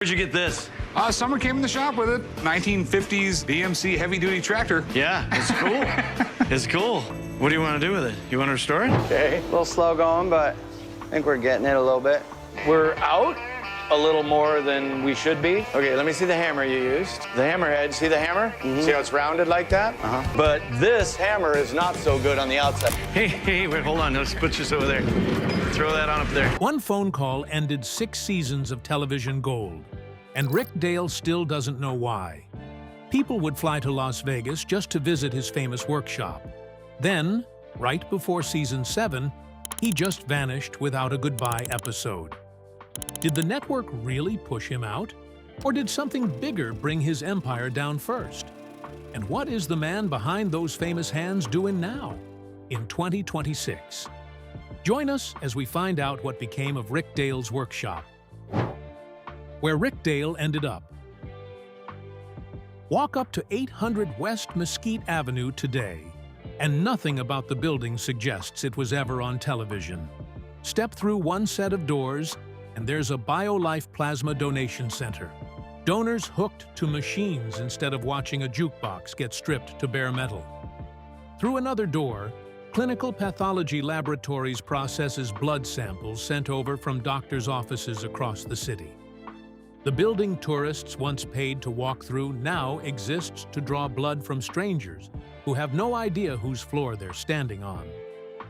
Where'd you get this? Someone came in the shop with it. 1950s BMC heavy-duty tractor. Yeah, it's cool. It's cool. What do you want to do with it? You want to restore it? Okay. A little slow going, but I think we're getting it a little bit. We're out a little more than we should be. Okay, let me see the hammer you used. The hammerhead, see the hammer? See how it's rounded like that? But this hammer is not so good on the outside. Hey, wait, hold on. Let's put this over there. Throw that on up there. One phone call ended 6 seasons of television gold, and Rick Dale still doesn't know why. People would fly to Las Vegas just to visit his famous workshop. Then, right before season 7, he just vanished without a goodbye episode. Did the network really push him out? Or did something bigger bring his empire down first? And what is the man behind those famous hands doing now, in 2026? Join us as we find out what became of Rick Dale's workshop. Where Rick Dale ended up. Walk up to 800 West Mesquite Avenue today, and nothing about the building suggests it was ever on television. Step through one set of doors, and there's a BioLife Plasma Donation Center. Donors hooked to machines instead of watching a jukebox get stripped to bare metal. Through another door, Clinical Pathology Laboratories processes blood samples sent over from doctors' offices across the city. The building tourists once paid to walk through now exists to draw blood from strangers who have no idea whose floor they're standing on.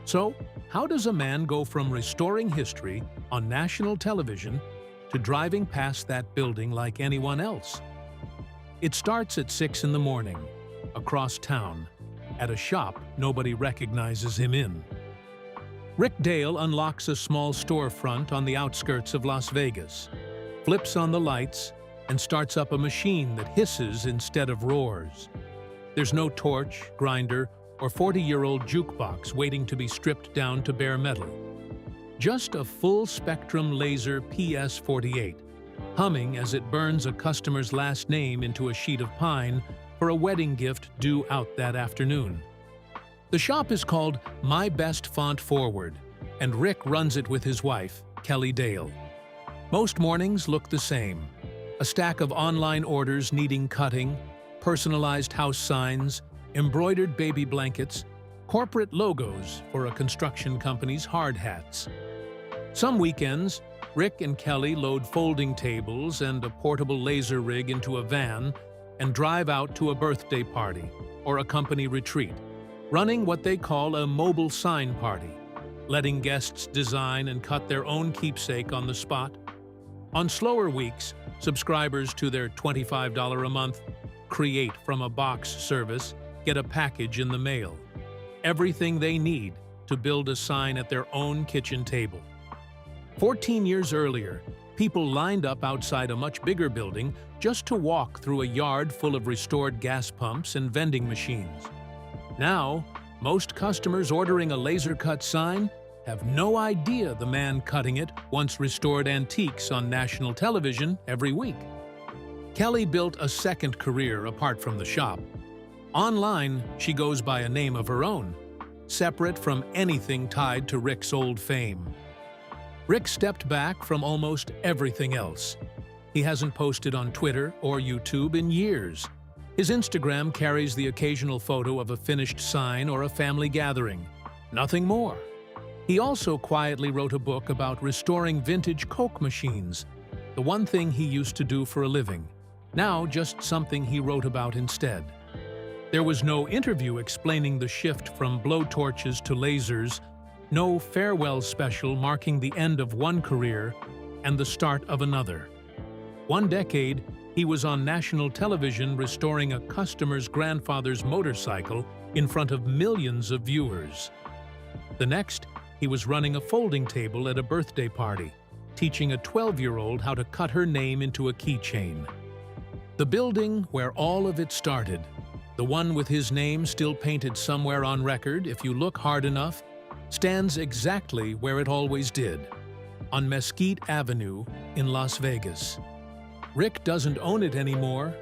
So, how does a man go from restoring history on national television to driving past that building like anyone else? It starts at 6 in the morning, across town, at a shop nobody recognizes him in. Rick Dale unlocks a small storefront on the outskirts of Las Vegas, flips on the lights, and starts up a machine that hisses instead of roars. There's no torch, grinder, or 40-year-old jukebox waiting to be stripped down to bare metal. Just a full-spectrum laser PS-48, humming as it burns a customer's last name into a sheet of pine for a wedding gift due out that afternoon. The shop is called My Best Font Forward, and Rick runs it with his wife, Kelly Dale. Most mornings look the same. A stack of online orders needing cutting, personalized house signs, embroidered baby blankets, corporate logos for a construction company's hard hats. Some weekends, Rick and Kelly load folding tables and a portable laser rig into a van and drive out to a birthday party or a company retreat, running what they call a mobile sign party, letting guests design and cut their own keepsake on the spot. On slower weeks, subscribers to their $25 a month Create from a Box service get a package in the mail. Everything they need to build a sign at their own kitchen table. 14 years earlier, people lined up outside a much bigger building just to walk through a yard full of restored gas pumps and vending machines. Now, most customers ordering a laser-cut sign have no idea the man cutting it once restored antiques on national television every week. Kelly built a second career apart from the shop. Online, she goes by a name of her own, separate from anything tied to Rick's old fame. Rick stepped back from almost everything else. He hasn't posted on Twitter or YouTube in years. His Instagram carries the occasional photo of a finished sign or a family gathering. Nothing more. He also quietly wrote a book about restoring vintage Coke machines, the one thing he used to do for a living, now just something he wrote about instead. There was no interview explaining the shift from blowtorches to lasers, no farewell special marking the end of one career and the start of another. One decade, he was on national television restoring a customer's grandfather's motorcycle in front of millions of viewers. The next, he was running a folding table at a birthday party, teaching a 12-year-old how to cut her name into a keychain. The building where all of it started, the one with his name still painted somewhere on record if you look hard enough, stands exactly where it always did, on Mesquite Avenue in Las Vegas. Rick doesn't own it anymore.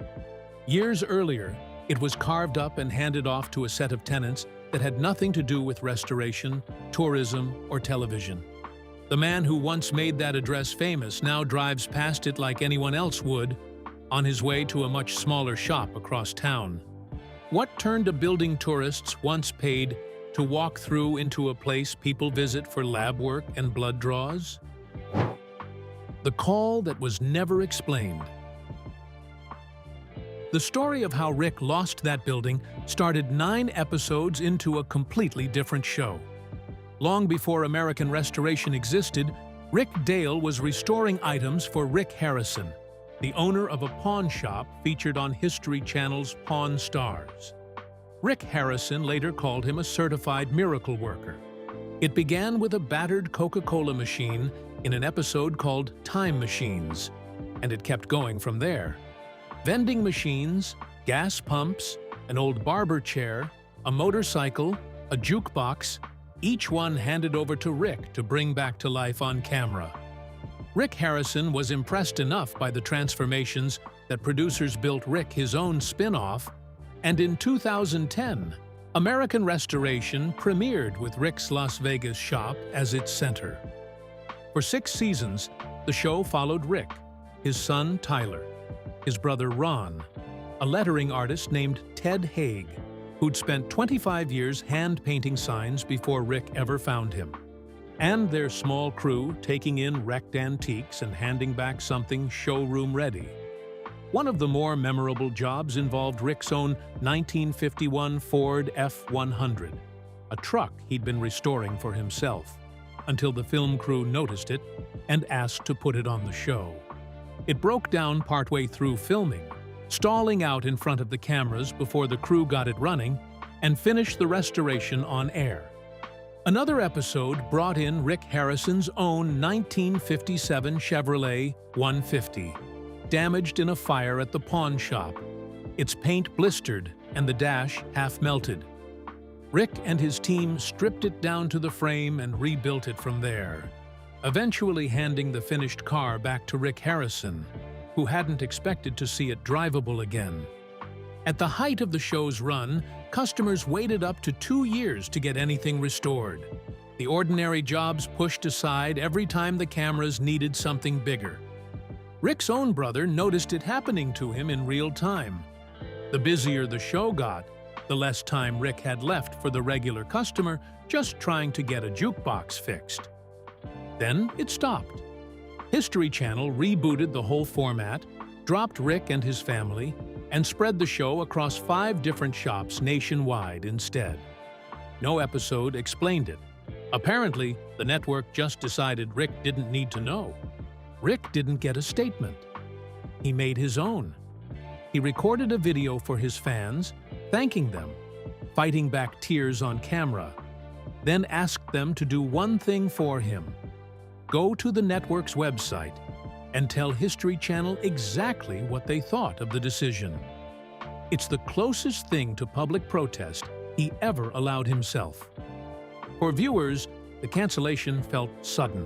Years earlier, it was carved up and handed off to a set of tenants that had nothing to do with restoration, tourism, or television. The man who once made that address famous now drives past it like anyone else would, on his way to a much smaller shop across town. What turned a building tourists once paid to walk through into a place people visit for lab work and blood draws? The call that was never explained. The story of how Rick lost that building started 9 episodes into a completely different show. Long before American Restoration existed, Rick Dale was restoring items for Rick Harrison, the owner of a pawn shop featured on History Channel's Pawn Stars. Rick Harrison later called him a certified miracle worker. It began with a battered Coca-Cola machine in an episode called Time Machines, and it kept going from there. Vending machines, gas pumps, an old barber chair, a motorcycle, a jukebox, each one handed over to Rick to bring back to life on camera. Rick Harrison was impressed enough by the transformations that producers built Rick his own spin-off, and in 2010, American Restoration premiered with Rick's Las Vegas shop as its center. For 6 seasons, the show followed Rick, his son Tyler, his brother Ron, a lettering artist named Ted Haig, who'd spent 25 years hand-painting signs before Rick ever found him, and their small crew taking in wrecked antiques and handing back something showroom-ready. One of the more memorable jobs involved Rick's own 1951 Ford F-100, a truck he'd been restoring for himself, until the film crew noticed it and asked to put it on the show. It broke down partway through filming, stalling out in front of the cameras before the crew got it running, and finished the restoration on air. Another episode brought in Rick Harrison's own 1957 Chevrolet 150, damaged in a fire at the pawn shop, its paint blistered and the dash half melted. Rick and his team stripped it down to the frame and rebuilt it from there, eventually handing the finished car back to Rick Harrison, who hadn't expected to see it drivable again. At the height of the show's run, customers waited up to 2 years to get anything restored. The ordinary jobs pushed aside every time the cameras needed something bigger. Rick's own brother noticed it happening to him in real time. The busier the show got, the less time Rick had left for the regular customer just trying to get a jukebox fixed. Then it stopped. History Channel rebooted the whole format, dropped Rick and his family, and spread the show across 5 different shops nationwide instead. No episode explained it. Apparently, the network just decided Rick didn't need to know. Rick didn't get a statement. He made his own. He recorded a video for his fans, thanking them, fighting back tears on camera, then asked them to do one thing for him: go to the network's website and tell History Channel exactly what they thought of the decision. It's the closest thing to public protest he ever allowed himself. For viewers, the cancellation felt sudden.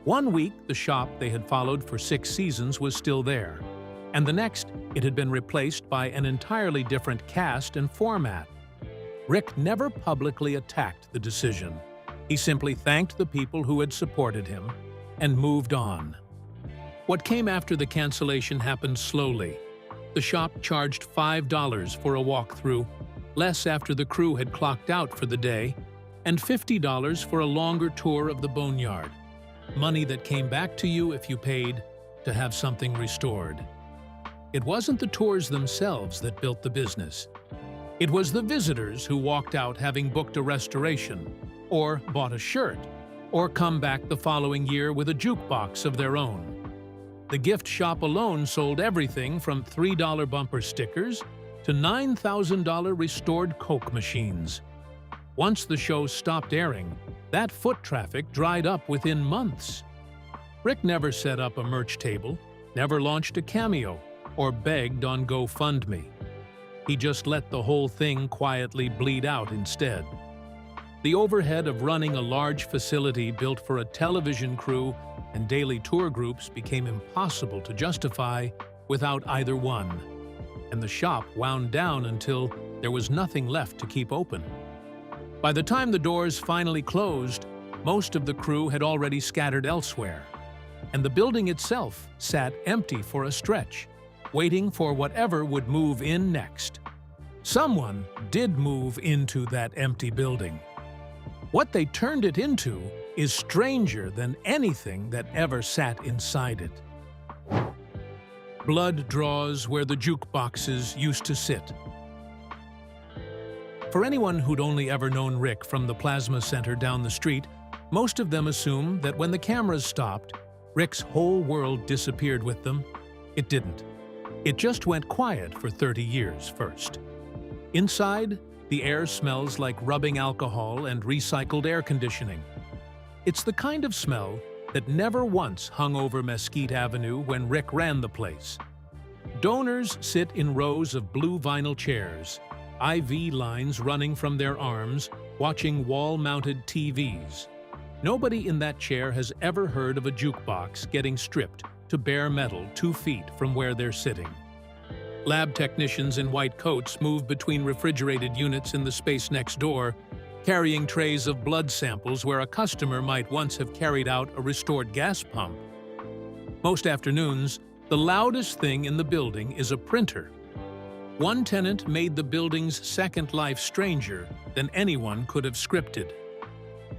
1 week, the shop they had followed for 6 seasons was still there, and the next, it had been replaced by an entirely different cast and format. Rick never publicly attacked the decision. He simply thanked the people who had supported him and moved on. What came after the cancellation happened slowly. The shop charged $5 for a walkthrough, less after the crew had clocked out for the day, and $50 for a longer tour of the boneyard. Money that came back to you if you paid to have something restored. It wasn't the tours themselves that built the business. It was the visitors who walked out having booked a restoration, or bought a shirt, or come back the following year with a jukebox of their own. The gift shop alone sold everything from $3 bumper stickers to $9,000 restored Coke machines. Once the show stopped airing, that foot traffic dried up within months. Rick never set up a merch table, never launched a Cameo, or begged on GoFundMe. He just let the whole thing quietly bleed out instead. The overhead of running a large facility built for a television crew and daily tour groups became impossible to justify without either one, and the shop wound down until there was nothing left to keep open. By the time the doors finally closed, most of the crew had already scattered elsewhere, and the building itself sat empty for a stretch, waiting for whatever would move in next. Someone did move into that empty building. What they turned it into is stranger than anything that ever sat inside it. Blood draws where the jukeboxes used to sit. For anyone who'd only ever known Rick from the Plasma Center down the street, most of them assume that when the cameras stopped, Rick's whole world disappeared with them. It didn't. It just went quiet for 30 years first. Inside, the air smells like rubbing alcohol and recycled air conditioning. It's the kind of smell that never once hung over Mesquite Avenue when Rick ran the place. Donors sit in rows of blue vinyl chairs, IV lines running from their arms, watching wall-mounted TVs. Nobody in that chair has ever heard of a jukebox getting stripped to bare metal 2 feet from where they're sitting. Lab technicians in white coats move between refrigerated units in the space next door, carrying trays of blood samples where a customer might once have carried out a restored gas pump. Most afternoons, the loudest thing in the building is a printer. One tenant made the building's second life stranger than anyone could have scripted.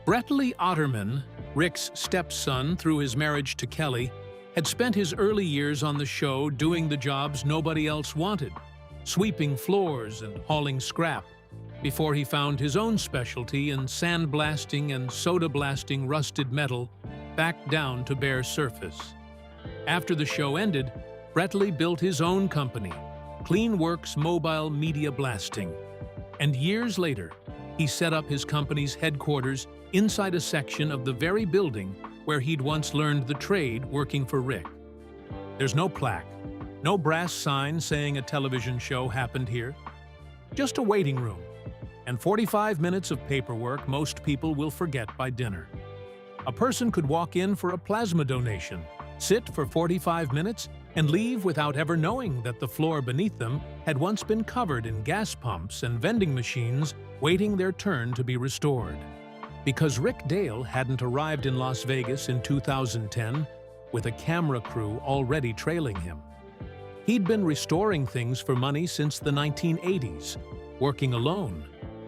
Brettley Otterman, Rick's stepson through his marriage to Kelly, had spent his early years on the show doing the jobs nobody else wanted, sweeping floors and hauling scrap, before he found his own specialty in sandblasting and soda-blasting rusted metal back down to bare surface. After the show ended, Brettley built his own company, CleanWorks Mobile Media Blasting, and years later, he set up his company's headquarters inside a section of the very building where he'd once learned the trade working for Rick. There's no plaque, no brass sign saying a television show happened here, just a waiting room, and 45 minutes of paperwork most people will forget by dinner. A person could walk in for a plasma donation, sit for 45 minutes, and leave without ever knowing that the floor beneath them had once been covered in gas pumps and vending machines waiting their turn to be restored. Because Rick Dale hadn't arrived in Las Vegas in 2010 with a camera crew already trailing him. He'd been restoring things for money since the 1980s, working alone,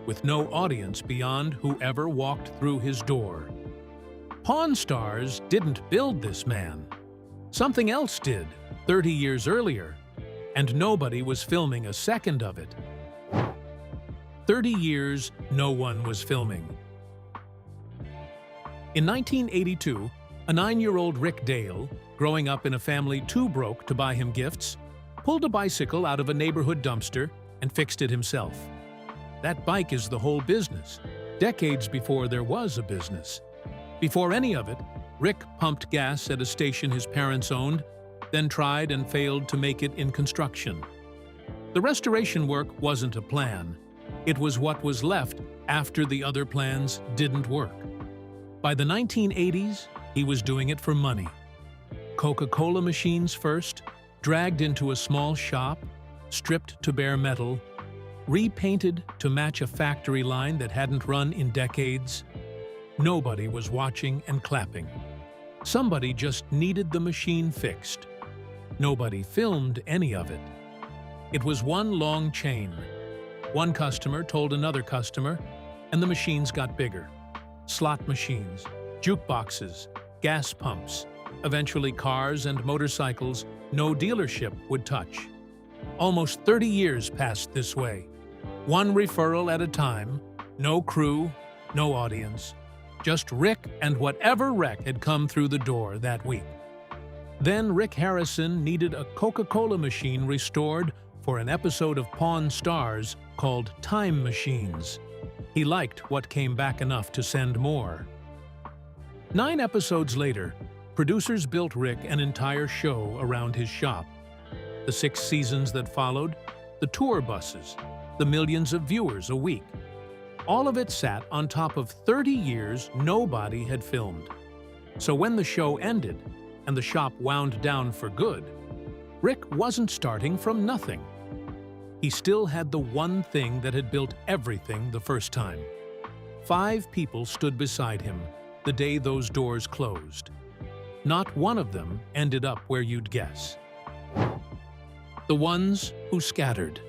with no audience beyond whoever walked through his door. Pawn Stars didn't build this man. Something else did, 30 years earlier, and nobody was filming a second of it. 30 years, no one was filming. In 1982, a 9-year-old Rick Dale, growing up in a family too broke to buy him gifts, pulled a bicycle out of a neighborhood dumpster and fixed it himself. That bike is the whole business, decades before there was a business. Before any of it, Rick pumped gas at a station his parents owned, then tried and failed to make it in construction. The restoration work wasn't a plan. It was what was left after the other plans didn't work. By the 1980s, he was doing it for money. Coca-Cola machines first, dragged into a small shop, stripped to bare metal, repainted to match a factory line that hadn't run in decades. Nobody was watching and clapping. Somebody just needed the machine fixed. Nobody filmed any of it. It was one long chain. One customer told another customer, and the machines got bigger. Slot machines, jukeboxes, gas pumps, eventually cars and motorcycles no dealership would touch. Almost 30 years passed this way. One referral at a time, no crew, no audience, just Rick and whatever wreck had come through the door that week. Then Rick Harrison needed a Coca-Cola machine restored for an episode of Pawn Stars called Time Machines. He liked what came back enough to send more. 9 episodes later, producers built Rick an entire show around his shop. The 6 seasons that followed, the tour buses, the millions of viewers a week. All of it sat on top of 30 years nobody had filmed. So when the show ended and the shop wound down for good, Rick wasn't starting from nothing. He still had the one thing that had built everything the first time. 5 people stood beside him, the day those doors closed. Not one of them ended up where you'd guess. The ones who scattered.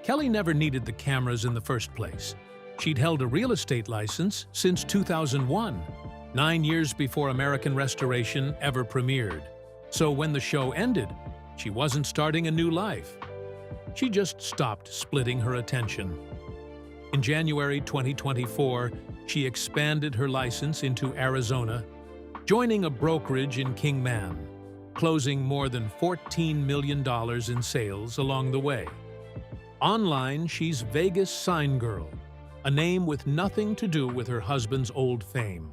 Kelly never needed the cameras in the first place. She'd held a real estate license since 2001, 9 years before American Restoration ever premiered. So when the show ended, she wasn't starting a new life. She just stopped splitting her attention. In January 2024, she expanded her license into Arizona, joining a brokerage in Kingman, closing more than $14 million in sales along the way. Online, she's Vegas Sign Girl, a name with nothing to do with her husband's old fame.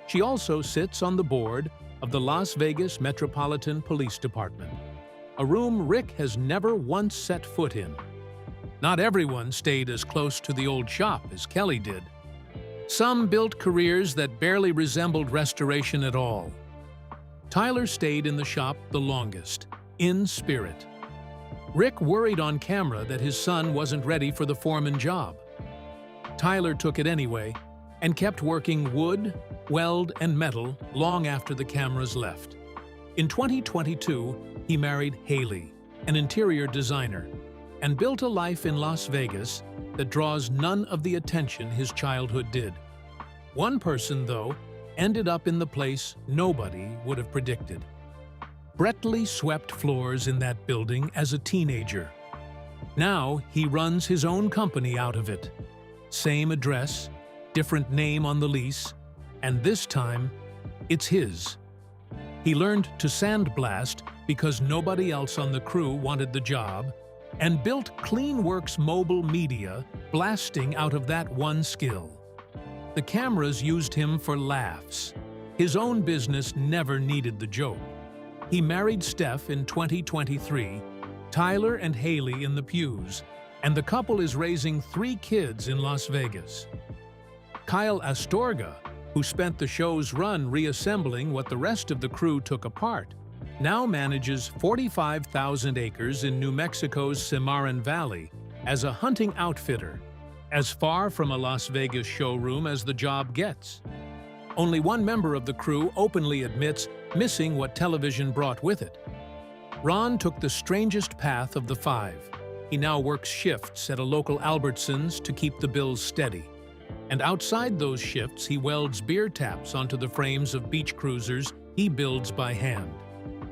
She also sits on the board of the Las Vegas Metropolitan Police Department, a room Rick has never once set foot in. Not everyone stayed as close to the old shop as Kelly did. Some built careers that barely resembled restoration at all. Tyler stayed in the shop the longest, in spirit. Rick worried on camera that his son wasn't ready for the foreman job. Tyler took it anyway and kept working wood, weld, and metal long after the cameras left. In 2022, he married Haley, an interior designer, and built a life in Las Vegas that draws none of the attention his childhood did. One person, though, ended up in the place nobody would have predicted. Brett Lee swept floors in that building as a teenager. Now he runs his own company out of it. Same address, different name on the lease, and this time, it's his. He learned to sandblast because nobody else on the crew wanted the job, and built CleanWorks Mobile Media, blasting out of that one skill. The cameras used him for laughs. His own business never needed the joke. He married Steph in 2023, Tyler and Haley in the pews, and the couple is raising 3 kids in Las Vegas. Kyle Astorga, who spent the show's run reassembling what the rest of the crew took apart, now manages 45,000 acres in New Mexico's Cimarron Valley as a hunting outfitter, as far from a Las Vegas showroom as the job gets. Only one member of the crew openly admits missing what television brought with it. Ron took the strangest path of the 5. He now works shifts at a local Albertsons to keep the bills steady. And outside those shifts, he welds beer taps onto the frames of beach cruisers he builds by hand.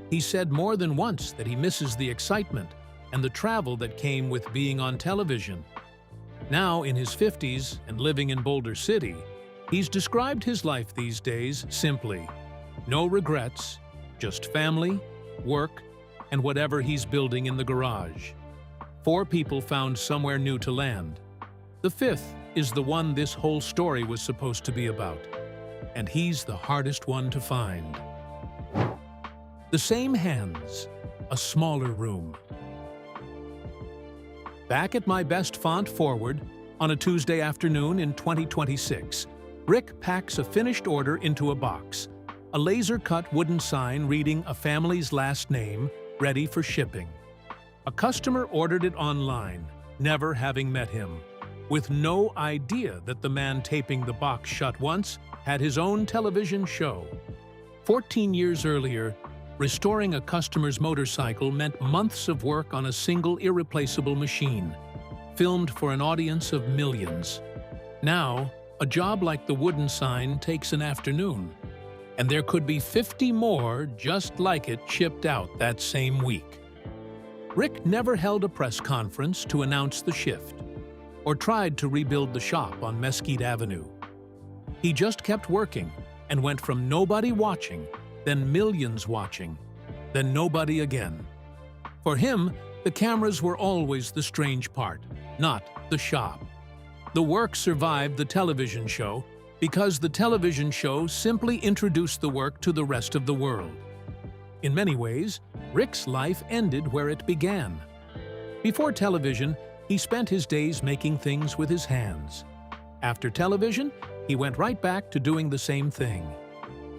He said more than once that he misses the excitement and the travel that came with being on television. Now, in his 50s and living in Boulder City, he's described his life these days simply: no regrets, just family, work, and whatever he's building in the garage. 4 people found somewhere new to land. The 5th is the one this whole story was supposed to be about, and he's the hardest one to find. The same hands, a smaller room. Back at my best font forward, on a Tuesday afternoon in 2026, Rick packs a finished order into a box, a laser-cut wooden sign reading a family's last name, ready for shipping. A customer ordered it online, never having met him, with no idea that the man taping the box shut once had his own television show. 14 years earlier, restoring a customer's motorcycle meant months of work on a single irreplaceable machine, filmed for an audience of millions. Now, a job like the wooden sign takes an afternoon, and there could be 50 more just like it shipped out that same week. Rick never held a press conference to announce the shift, or tried to rebuild the shop on Mesquite Avenue. He just kept working and went from nobody watching, then millions watching, then nobody again. For him, the cameras were always the strange part, not the shop. The work survived the television show because the television show simply introduced the work to the rest of the world. In many ways, Rick's life ended where it began. Before television, he spent his days making things with his hands. After television, he went right back to doing the same thing.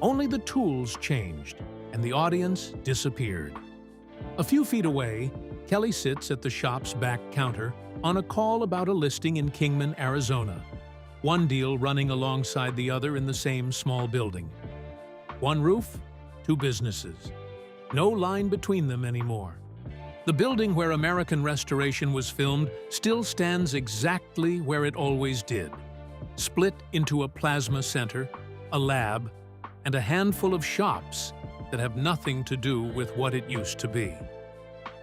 Only the tools changed, and the audience disappeared. A few feet away, Kelly sits at the shop's back counter on a call about a listing in Kingman, Arizona. one deal running alongside the other in the same small building. One roof, two businesses. No line between them anymore. The building where American Restoration was filmed still stands exactly where it always did, split into a plasma center, a lab, and a handful of shops that have nothing to do with what it used to be.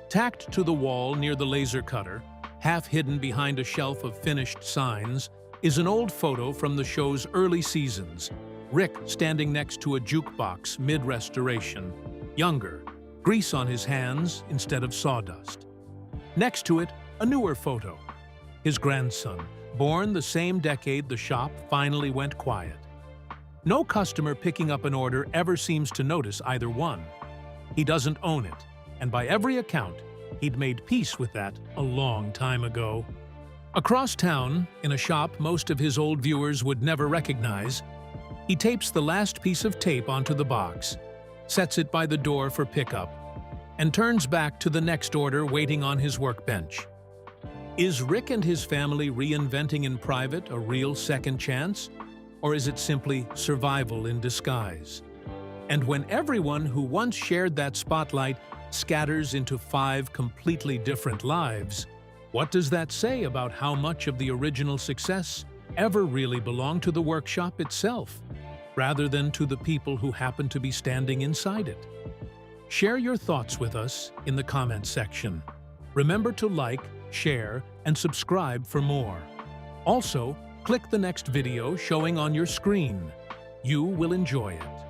Tacked to the wall near the laser cutter, half hidden behind a shelf of finished signs, is an old photo from the show's early seasons, Rick standing next to a jukebox mid-restoration, younger, grease on his hands instead of sawdust. Next to it, a newer photo, his grandson, born the same decade the shop finally went quiet. No customer picking up an order ever seems to notice either one. He doesn't own it, and by every account, he'd made peace with that a long time ago. Across town, in a shop most of his old viewers would never recognize, he tapes the last piece of tape onto the box, sets it by the door for pickup, and turns back to the next order waiting on his workbench. Is Rick and his family reinventing in private a real second chance? Or is it simply survival in disguise? And when everyone who once shared that spotlight scatters into 5 completely different lives, what does that say about how much of the original success ever really belonged to the workshop itself, rather than to the people who happen to be standing inside it? Share your thoughts with us in the comments section. Remember to like, share, and subscribe for more. Also, click the next video showing on your screen. You will enjoy it.